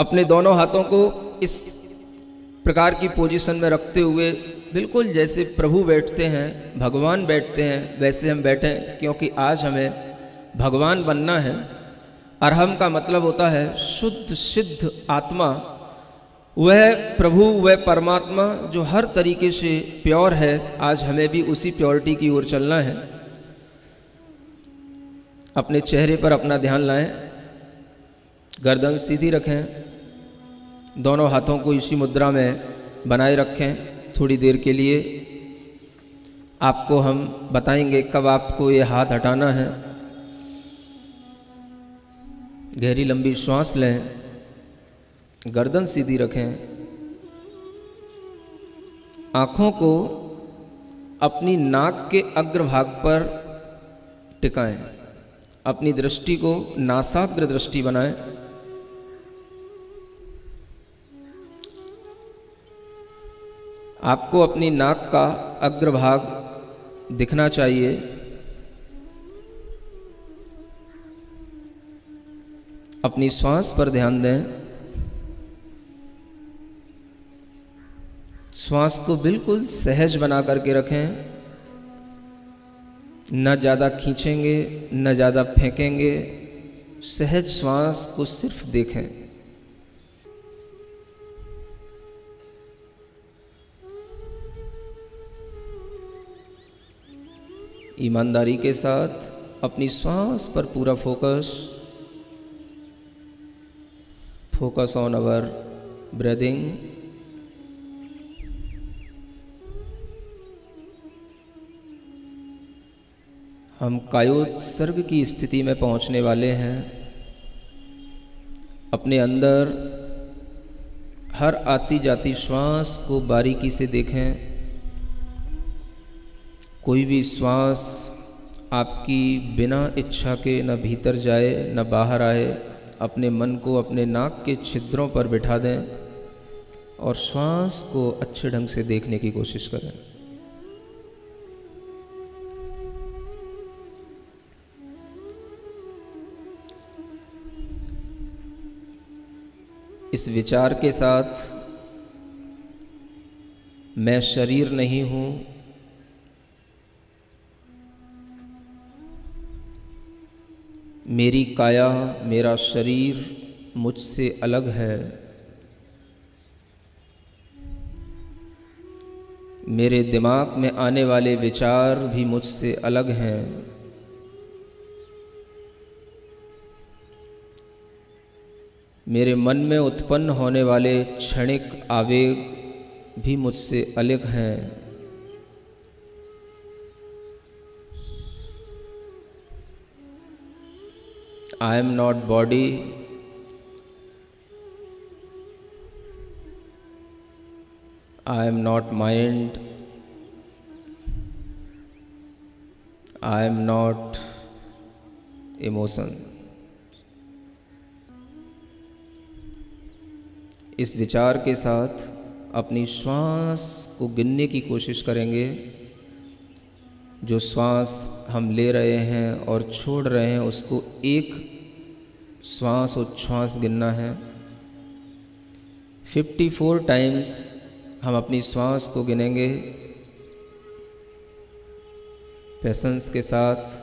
अपने दोनों हाथों को इस प्रकार की पोजीशन में रखते हुए बिल्कुल जैसे प्रभु बैठते हैं, भगवान बैठते हैं, वैसे हम बैठें, क्योंकि आज हमें भगवान बनना है। अरहम का मतलब होता है शुद्ध सिद्ध आत्मा, वह प्रभु, वह परमात्मा जो हर तरीके से प्योर है। आज हमें भी उसी प्योरिटी की ओर चलना है। अपने चेहरे पर अपना ध्यान लाएं, गर्दन सीधी रखें, दोनों हाथों को इसी मुद्रा में बनाए रखें। थोड़ी देर के लिए आपको हम बताएंगे कब आपको ये हाथ हटाना है। गहरी लंबी श्वास लें, गर्दन सीधी रखें, आँखों को अपनी नाक के अग्रभाग पर टिकाएं, अपनी दृष्टि को नासाग्र दृष्टि बनाएं। आपको अपनी नाक का अग्रभाग दिखना चाहिए। अपनी श्वास पर ध्यान दें। श्वास को बिल्कुल सहज बना करके रखें, न ज़्यादा खींचेंगे न ज़्यादा फेंकेंगे। सहज श्वास को सिर्फ देखें। ईमानदारी के साथ अपनी श्वास पर पूरा फोकस ऑन आवर ब्रीदिंग। हम कायोत्सर्ग की स्थिति में पहुंचने वाले हैं। अपने अंदर हर आती जाती श्वास को बारीकी से देखें। कोई भी श्वास आपकी बिना इच्छा के न भीतर जाए न बाहर आए। अपने मन को अपने नाक के छिद्रों पर बिठा दें और श्वास को अच्छे ढंग से देखने की कोशिश करें। इस विचार के साथ, मैं शरीर नहीं हूं, मेरी काया, मेरा शरीर मुझसे अलग है, मेरे दिमाग में आने वाले विचार भी मुझसे अलग हैं, मेरे मन में उत्पन्न होने वाले क्षणिक आवेग भी मुझसे अलग हैं। I am not body, I am not mind, I am not emotion। इस विचार के साथ अपनी श्वास को गिनने की कोशिश करेंगे। जो श्वास हम ले रहे हैं और छोड़ रहे हैं उसको एक श्वास उच्छ्वास गिनना है। 54 टाइम्स हम अपनी श्वास को गिनेंगे पेशेंस के साथ।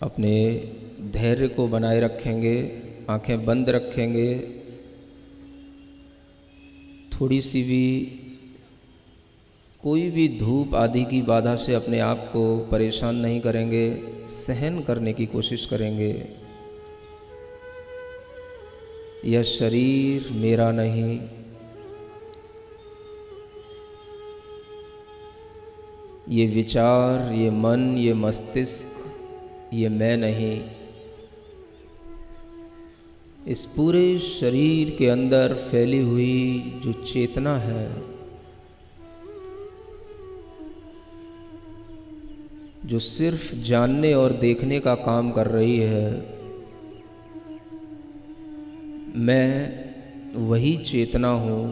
अपने धैर्य को बनाए रखेंगे, आंखें बंद रखेंगे, थोड़ी सी भी कोई भी धूप आदि की बाधा से अपने आप को परेशान नहीं करेंगे, सहन करने की कोशिश करेंगे। यह शरीर मेरा नहीं, ये विचार, ये मन, ये मस्तिष्क, ये मैं नहीं। इस पूरे शरीर के अंदर फैली हुई जो चेतना है, जो सिर्फ जानने और देखने का काम कर रही है, मैं वही चेतना हूँ,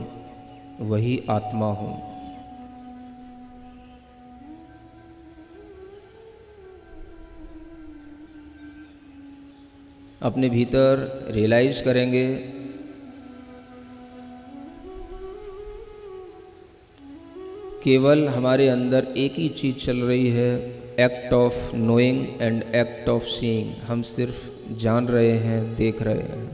वही आत्मा हूँ। अपने भीतर रियलाइज करेंगे केवल हमारे अंदर एक ही चीज़ चल रही है, act of knowing and act of seeing. हम सिर्फ जान रहे हैं, देख रहे हैं।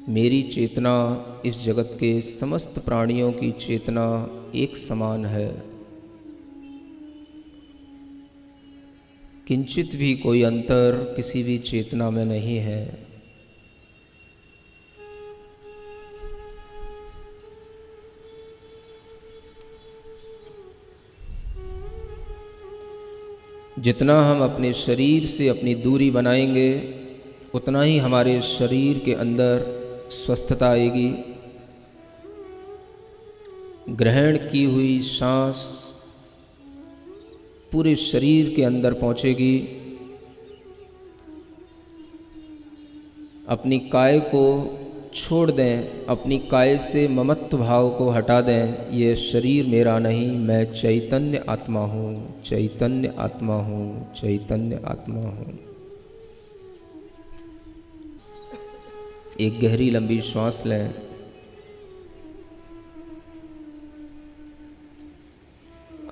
मेरी चेतना इस जगत के समस्त प्राणियों की चेतना एक समान है। किंचित भी कोई अंतर किसी भी चेतना में नहीं है। जितना हम अपने शरीर से अपनी दूरी बनाएंगे, उतना ही हमारे शरीर के अंदर स्वस्थता आएगी। ग्रहण की हुई सांस पूरे शरीर के अंदर पहुंचेगी। अपनी काय को छोड़ दें, अपनी काय से ममत्व भाव को हटा दें। ये शरीर मेरा नहीं, मैं चैतन्य आत्मा हूँ, चैतन्य आत्मा हूँ, चैतन्य आत्मा हूँ। एक गहरी लंबी श्वास लें।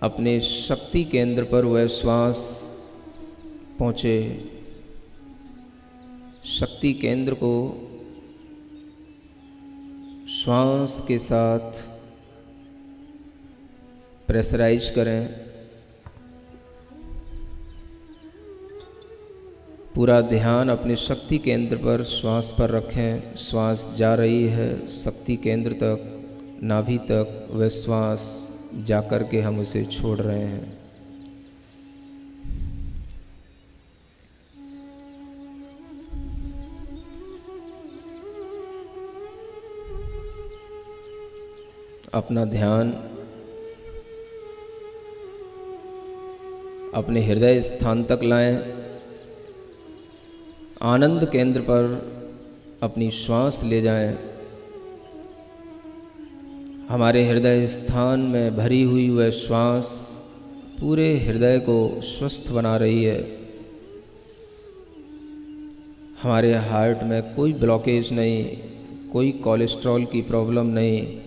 अपने शक्ति केंद्र पर वह श्वास पहुँचे। शक्ति केंद्र को श्वास के साथ प्रेशराइज करें। पूरा ध्यान अपने शक्ति केंद्र पर श्वास पर रखें। श्वास जा रही है शक्ति केंद्र तक, नाभि तक। वह श्वास जाकर के हम उसे छोड़ रहे हैं। अपना ध्यान अपने हृदय स्थान तक लाएं। आनंद केंद्र पर अपनी श्वास ले जाएं। हमारे हृदय स्थान में भरी हुई वह श्वास पूरे हृदय को स्वस्थ बना रही है। हमारे हार्ट में कोई ब्लॉकेज नहीं, कोई कोलेस्ट्रॉल की प्रॉब्लम नहीं।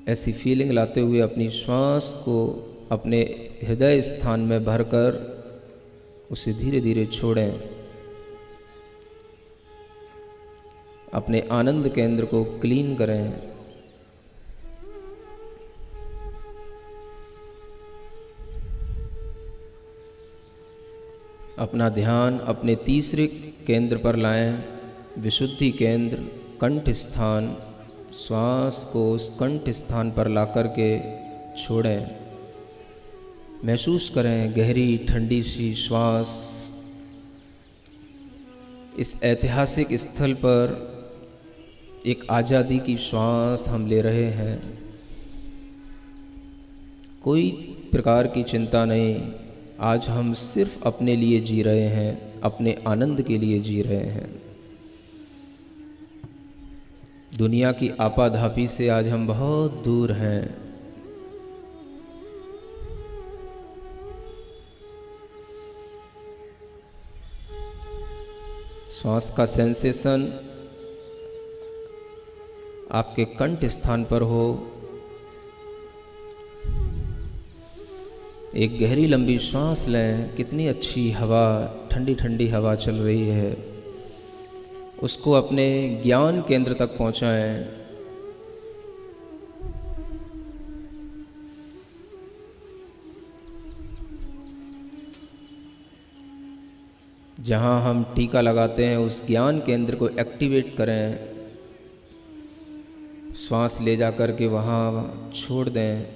ऐसी फीलिंग लाते हुए अपनी श्वास को अपने हृदय स्थान में भरकर उसे धीरे धीरे छोड़ें। अपने आनंद केंद्र को क्लीन करें। अपना ध्यान अपने तीसरे केंद्र पर लाएं, विशुद्धि केंद्र, कंठ स्थान। श्वास को उस कंठ स्थान पर लाकर के छोड़ें। महसूस करें गहरी ठंडी सी श्वास। इस ऐतिहासिक स्थल पर एक आज़ादी की श्वास हम ले रहे हैं। कोई प्रकार की चिंता नहीं। आज हम सिर्फ अपने लिए जी रहे हैं, अपने आनंद के लिए जी रहे हैं। दुनिया की आपाधापी से आज हम बहुत दूर हैं। श्वास का सेंसेशन आपके कंठ स्थान पर हो। एक गहरी लंबी श्वास लें। कितनी अच्छी हवा, ठंडी ठंडी हवा चल रही है, उसको अपने ज्ञान केंद्र तक पहुंचाएं। जहां हम टीका लगाते हैं उस ज्ञान केंद्र को एक्टिवेट करें। श्वास ले जा कर के वहाँ छोड़ दें,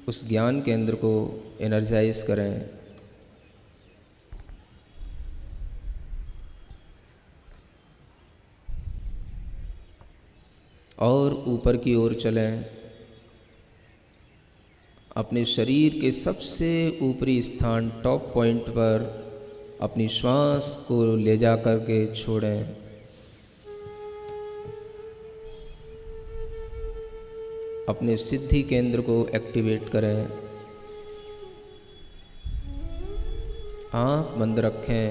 उस ज्ञान केंद्र को एनर्जाइज करें। और ऊपर की ओर चलें। अपने शरीर के सबसे ऊपरी स्थान टॉप पॉइंट पर अपनी श्वास को ले जा कर के छोड़ें। अपने सिद्धि केंद्र को एक्टिवेट करें। आंख बंद रखें।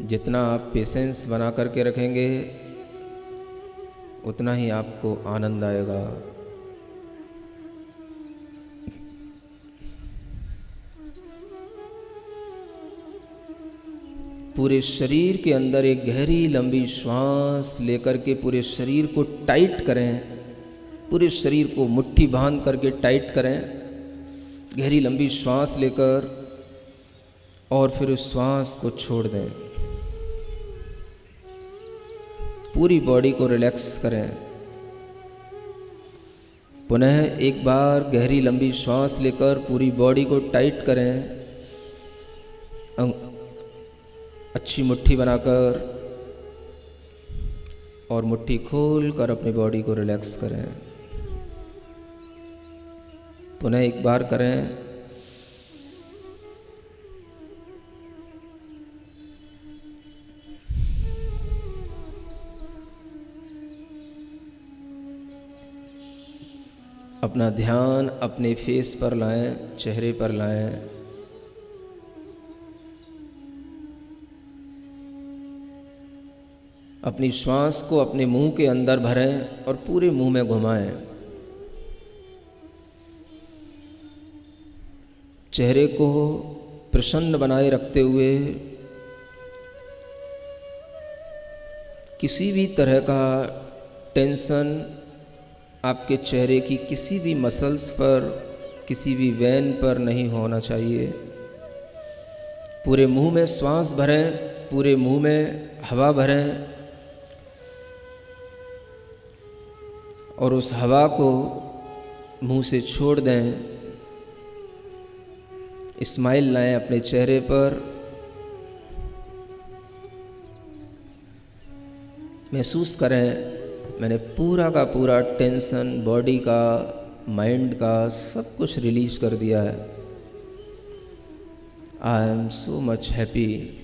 जितना आप पेशेंस बना करके रखेंगे उतना ही आपको आनंद आएगा। पूरे शरीर के अंदर एक गहरी लंबी श्वास लेकर के पूरे शरीर को टाइट करें। पूरे शरीर को मुट्ठी बांध करके टाइट करें, गहरी लंबी श्वास लेकर, और फिर उस श्वास को छोड़ दें। पूरी बॉडी को रिलैक्स करें। पुनः एक बार गहरी लंबी श्वास लेकर पूरी बॉडी को टाइट करें। अच्छी मुट्ठी बनाकर और मुट्ठी खोल कर अपनी बॉडी को रिलैक्स करें। पुनः एक बार करें। अपना ध्यान अपने फेस पर लाएं, चेहरे पर लाएं। अपनी श्वास को अपने मुंह के अंदर भरें और पूरे मुंह में घुमाएं। चेहरे को प्रसन्न बनाए रखते हुए किसी भी तरह का टेंशन आपके चेहरे की किसी भी मसल्स पर, किसी भी वेन पर नहीं होना चाहिए। पूरे मुंह में श्वास भरें, पूरे मुंह में हवा भरें और उस हवा को मुंह से छोड़ दें। स्माइल लाएं अपने चेहरे पर। महसूस करें मैंने पूरा का पूरा टेंशन बॉडी का, माइंड का, सब कुछ रिलीज कर दिया है। I am so much happy.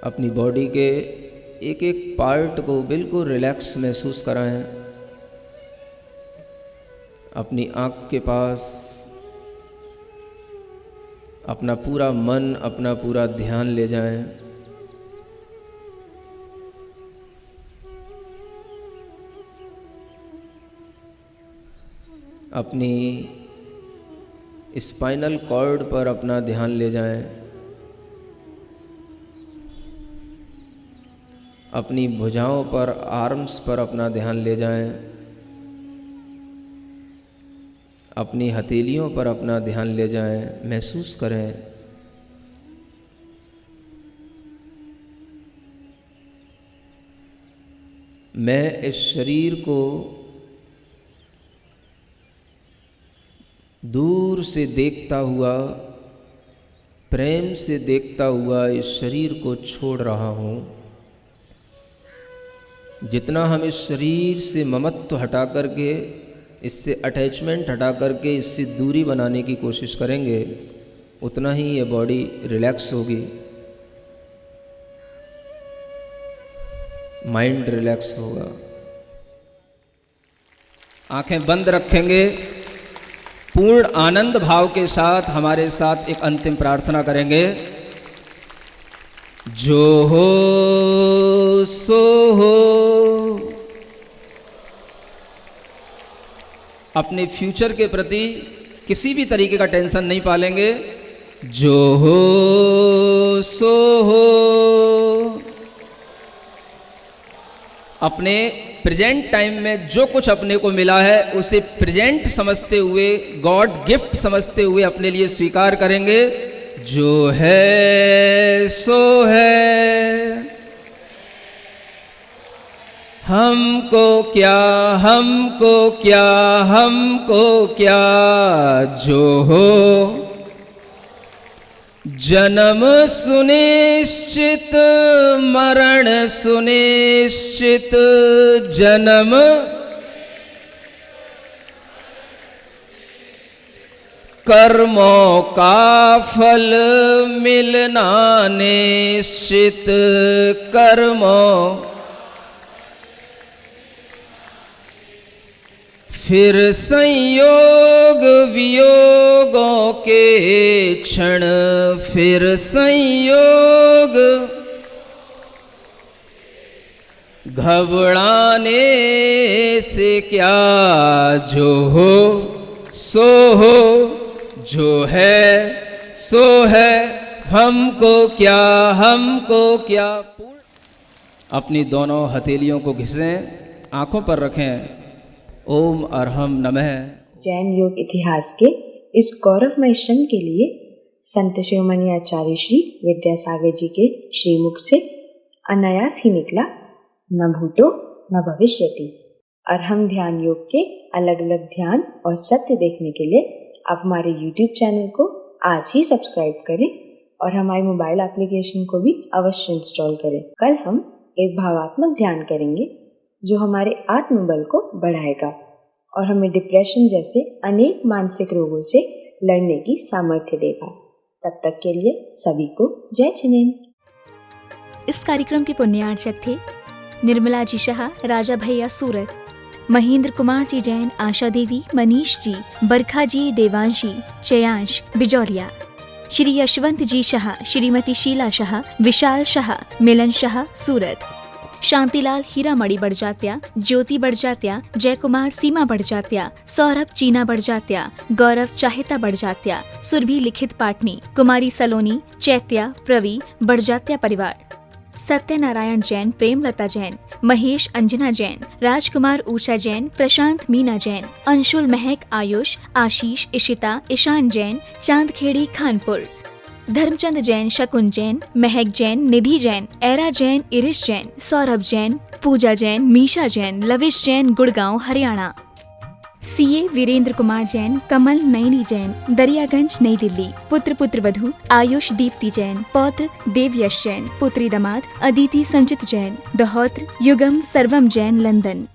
अपनी बॉडी के एक एक पार्ट को बिल्कुल रिलैक्स महसूस कराएं। अपनी आँख के पास अपना पूरा मन, अपना पूरा ध्यान ले जाएं। अपनी स्पाइनल कॉर्ड पर अपना ध्यान ले जाएं। अपनी भुजाओं पर, आर्म्स पर अपना ध्यान ले जाएं। अपनी हथेलियों पर अपना ध्यान ले जाएं। महसूस करें मैं इस शरीर को दूर से देखता हुआ, प्रेम से देखता हुआ इस शरीर को छोड़ रहा हूँ। जितना हम इस शरीर से ममत्व हटा करके, इससे अटैचमेंट हटा करके इससे दूरी बनाने की कोशिश करेंगे, उतना ही ये बॉडी रिलैक्स होगी। माइंड रिलैक्स होगा। आंखें बंद रखेंगे, पूर्ण आनंद भाव के साथ हमारे साथ एक अंतिम प्रार्थना करेंगे। जो हो सो हो। अपने फ्यूचर के प्रति किसी भी तरीके का टेंशन नहीं पालेंगे। जो हो सो हो। अपने प्रेजेंट टाइम में जो कुछ अपने को मिला है उसे प्रेजेंट समझते हुए, गॉड गिफ्ट समझते हुए अपने लिए स्वीकार करेंगे। जो है सो है, हमको क्या, हमको क्या, हमको क्या। जो हो जन्म सुनिश्चित, मरण सुनिश्चित। जन्म कर्मों का फल मिलना निश्चित। कर्मों फिर संयोग वियोगों के क्षण, फिर संयोग घबराने से क्या। जो हो सो हो, जो है सो है, हमको क्या, हमको क्या। अपनी दोनों हथेलियों को घिसें, आंखों पर रखें। ओम अर्हम नमः। जैन योग इतिहास के इस गौरवमय क्षण के लिए संत शिरोमणि आचार्य श्री विद्यासागर जी के श्रीमुख से अनायास ही निकला, न भूतो न भविष्यति। अर्हम ध्यान योग के अलग अलग ध्यान और सत्य देखने के लिए आप हमारे YouTube चैनल को आज ही सब्सक्राइब करें और हमारे मोबाइल एप्लीकेशन को भी अवश्य इंस्टॉल करें। कल हम एक भावात्मक ध्यान करेंगे जो हमारे आत्मबल को बढ़ाएगा और हमें डिप्रेशन जैसे अनेक मानसिक रोगों से लड़ने की सामर्थ्य देगा। तब तक के लिए सभी को जय छिनेन। इस कार्यक्रम के पुण्यार्चक थे निर्मला जी शाह, राजा भैया सूरत, महेंद्र कुमार जी जैन, आशा देवी, मनीष जी, बरखा जी, देवांशी, चयांश, बिजौलिया, श्री यशवंत जी शाह, श्रीमती शीला शाह, विशाल शाह, मिलन शाह, सूरत, शांतिलाल हीरामणि बड़जात्या, ज्योति बड़जात्या, जयकुमार सीमा बड़जात्या, सौरभ चीना बड़जात्या, गौरव चाहिता बड़जात्या, सुरभि लिखित पाटनी, कुमारी सलोनी, चैत्या, प्रवी बड़जात्या परिवार, सत्यनारायण जैन, प्रेमलता जैन, महेश अंजना जैन, राजकुमार ऊषा जैन, प्रशांत मीना जैन, अंशुल महक, आयुष, आशीष, इशिता, ईशान जैन, चांदखेड़ी खानपुर, धर्मचंद जैन, शकुन जैन, महक जैन, निधि जैन, एरा जैन, इरिश जैन, सौरभ जैन, पूजा जैन, मीशा जैन, लविश जैन, गुड़गांव हरियाणा, सीए वीरेंद्र कुमार जैन, कमल नयनी जैन, दरियागंज नई दिल्ली, पुत्र पुत्र वधू आयुष दीप्ति जैन, पौत्र देवयश जैन, पुत्री दामाद अदिति संचित जैन, दहोत्र युगम सर्वम जैन, लंदन।